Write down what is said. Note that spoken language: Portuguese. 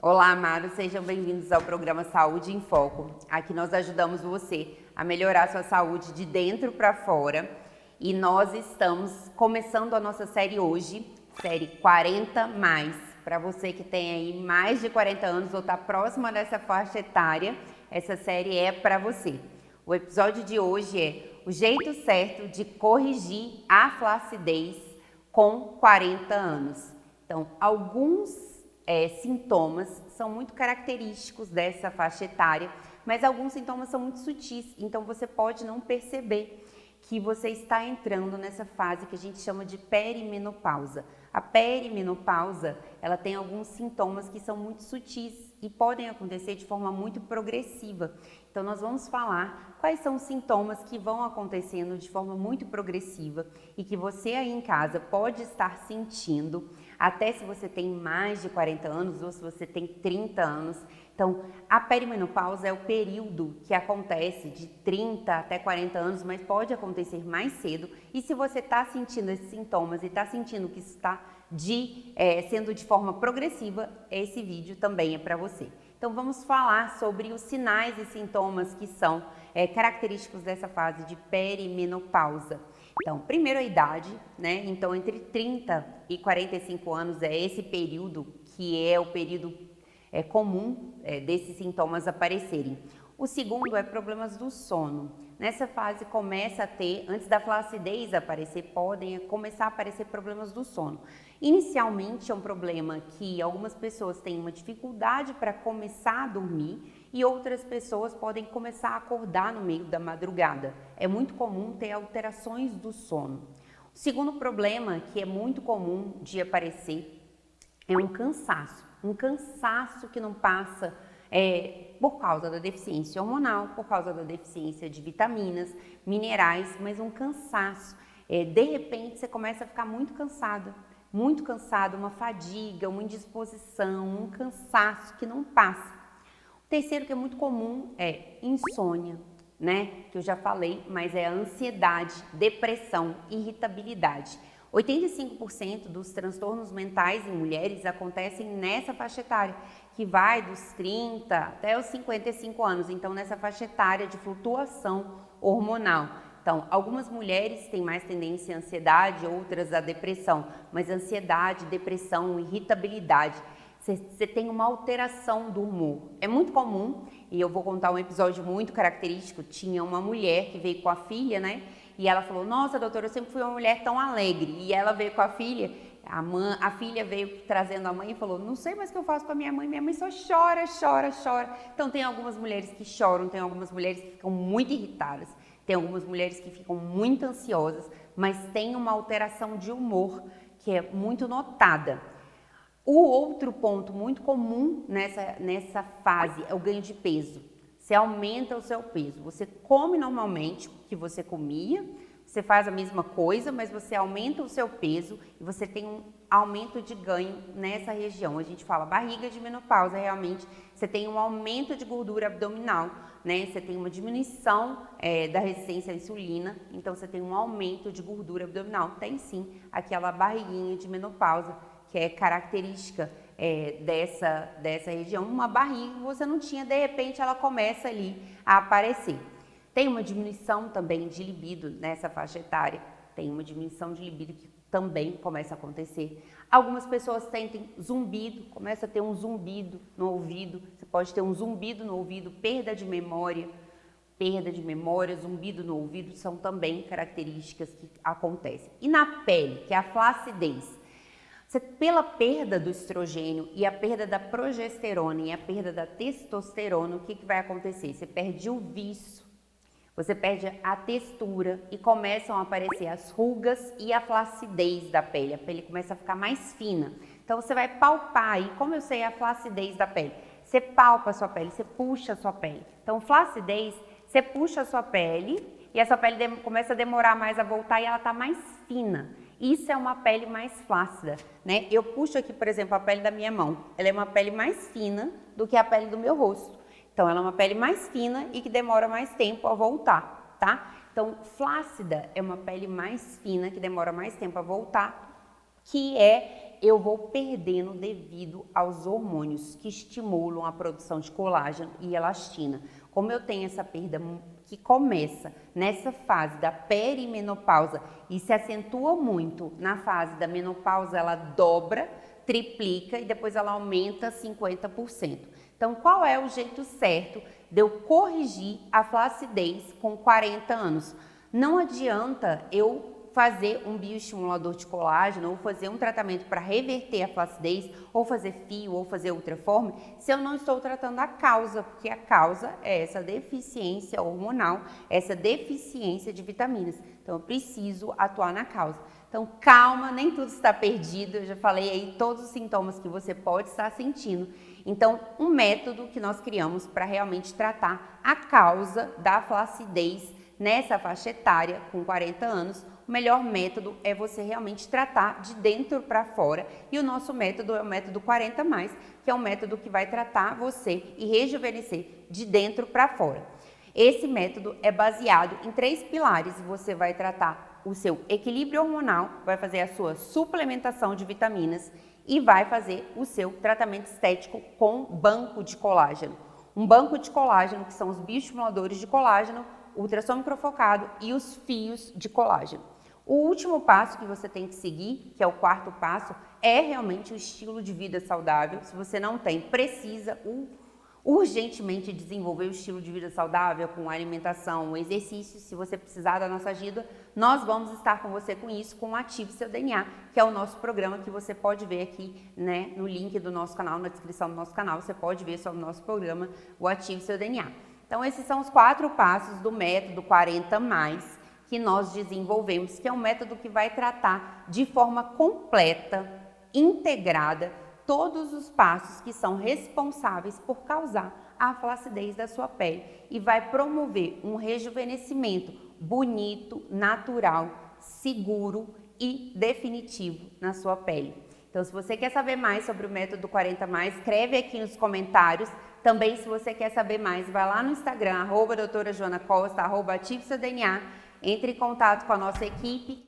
Olá, amados, sejam bem-vindos ao programa Saúde em Foco. Aqui nós ajudamos você a melhorar a sua saúde de dentro para fora. E nós estamos começando a nossa série hoje, série 40 mais. Para você que tem aí mais de 40 anos ou está próxima dessa faixa etária, essa série é para você. O episódio de hoje é o jeito certo de corrigir a flacidez com 40 anos. Então, alguns sintomas são muito característicos dessa faixa etária, mas alguns sintomas são muito sutis, então você pode não perceber que você está entrando nessa fase que a gente chama de perimenopausa. A perimenopausa, ela tem alguns sintomas que são muito sutis e podem acontecer de forma muito progressiva. Então nós vamos falar quais são os sintomas que vão acontecendo de forma muito progressiva e que você aí em casa pode estar sentindo, até se você tem mais de 40 anos ou se você tem 30 anos. Então, a perimenopausa é o período que acontece de 30 até 40 anos, mas pode acontecer mais cedo. E se você está sentindo esses sintomas e está sentindo que isso está sendo de forma progressiva, esse vídeo também é para você. Então, vamos falar sobre os sinais e sintomas que são característicos dessa fase de perimenopausa. Então, primeiro a idade, né? Então, entre 30 e 45 anos é esse período que é o período comum desses sintomas aparecerem. O segundo é problemas do sono. Nessa fase começa a ter, antes da flacidez aparecer, podem começar a aparecer problemas do sono. Inicialmente é um problema que algumas pessoas têm uma dificuldade para começar a dormir e outras pessoas podem começar a acordar no meio da madrugada. É muito comum ter alterações do sono. O segundo problema que é muito comum de aparecer é um cansaço que não passa por causa da deficiência hormonal, por causa da deficiência de vitaminas, minerais, mas um cansaço. De repente você começa a ficar muito cansado, uma fadiga, uma indisposição, um cansaço que não passa. O terceiro que é muito comum é insônia, né? Que eu já falei, mas é a ansiedade, depressão, irritabilidade. 85% dos transtornos mentais em mulheres acontecem nessa faixa etária, que vai dos 30 até os 55 anos, então nessa faixa etária de flutuação hormonal. Então, algumas mulheres têm mais tendência à ansiedade, outras à depressão, mas ansiedade, depressão, irritabilidade, você tem uma alteração do humor. É muito comum, e eu vou contar um episódio muito característico, tinha uma mulher que veio com a filha, né? E ela falou, nossa, doutora, eu sempre fui uma mulher tão alegre. E ela veio com a filha, a filha veio trazendo a mãe e falou, não sei mais o que eu faço com a minha mãe só chora. Então tem algumas mulheres que choram, tem algumas mulheres que ficam muito irritadas, tem algumas mulheres que ficam muito ansiosas, mas tem uma alteração de humor que é muito notada. O outro ponto muito comum nessa fase é o ganho de peso. Você aumenta o seu peso. Você come normalmente o que você comia, você faz a mesma coisa, mas você aumenta o seu peso e você tem um aumento de ganho nessa região. A gente fala barriga de menopausa, realmente você tem um aumento de gordura abdominal, né? Você tem uma diminuição da resistência à insulina, então você tem um aumento de gordura abdominal. Tem sim aquela barriguinha de menopausa, que é característica dessa região, uma barriga que você não tinha, de repente ela começa ali a aparecer. Tem uma diminuição também de libido nessa faixa etária, tem uma diminuição de libido que também começa a acontecer. Algumas pessoas sentem zumbido, começa a ter um zumbido no ouvido, você pode ter um zumbido no ouvido, perda de memória, zumbido no ouvido, são também características que acontecem. E na pele, que é a flacidez, pela perda do estrogênio e a perda da progesterona e a perda da testosterona, o que vai acontecer? Você perde o viço, você perde a textura e começam a aparecer as rugas e a flacidez da pele. A pele começa a ficar mais fina. Então você vai palpar aí, como eu sei a flacidez da pele? Você palpa a sua pele, você puxa a sua pele. Então flacidez, você puxa a sua pele e a sua pele começa a demorar mais a voltar e ela está mais fina. Isso é uma pele mais flácida, né? Eu puxo aqui, por exemplo, a pele da minha mão. Ela é uma pele mais fina do que a pele do meu rosto. Então, ela é uma pele mais fina e que demora mais tempo a voltar, tá? Então, flácida é uma pele mais fina que demora mais tempo a voltar, que é eu vou perdendo devido aos hormônios que estimulam a produção de colágeno e elastina. Como eu tenho essa perda que começa nessa fase da perimenopausa e se acentua muito na fase da menopausa, ela dobra, triplica e depois ela aumenta 50%. Então, qual é o jeito certo de eu corrigir a flacidez com 40 anos? Não adianta eu fazer um bioestimulador de colágeno ou fazer um tratamento para reverter a flacidez, ou fazer fio, ou fazer ultraforme, se eu não estou tratando a causa, porque a causa é essa deficiência hormonal, essa deficiência de vitaminas. Então, eu preciso atuar na causa. Então, calma, nem tudo está perdido, eu já falei aí todos os sintomas que você pode estar sentindo. Então, um método que nós criamos para realmente tratar a causa da flacidez nessa faixa etária, com 40 anos, o melhor método é você realmente tratar de dentro para fora. E o nosso método é o método 40+, que é um método que vai tratar você e rejuvenescer de dentro para fora. Esse método é baseado em 3 pilares. Você vai tratar o seu equilíbrio hormonal, vai fazer a sua suplementação de vitaminas e vai fazer o seu tratamento estético com banco de colágeno. Um banco de colágeno, que são os bioestimuladores de colágeno, ultrassom microfocado e os fios de colágeno. O último passo que você tem que seguir, que é o 4º passo, é realmente o estilo de vida saudável. Se você não tem, precisa urgentemente desenvolver o estilo de vida saudável com alimentação, exercício. Se você precisar da nossa ajuda, nós vamos estar com você com isso, com o Ative Seu DNA, que é o nosso programa que você pode ver aqui, né, no link do nosso canal, na descrição do nosso canal, você pode ver sobre o nosso programa, o Ative Seu DNA. Então, esses são os 4 passos do método 40+, que nós desenvolvemos, que é um método que vai tratar de forma completa, integrada, todos os passos que são responsáveis por causar a flacidez da sua pele e vai promover um rejuvenescimento bonito, natural, seguro e definitivo na sua pele. Então, se você quer saber mais sobre o método 40+, escreve aqui nos comentários. Também, se você quer saber mais, vai lá no Instagram, @doutora Joana Costa, @Ative Seu DNA, entre em contato com a nossa equipe.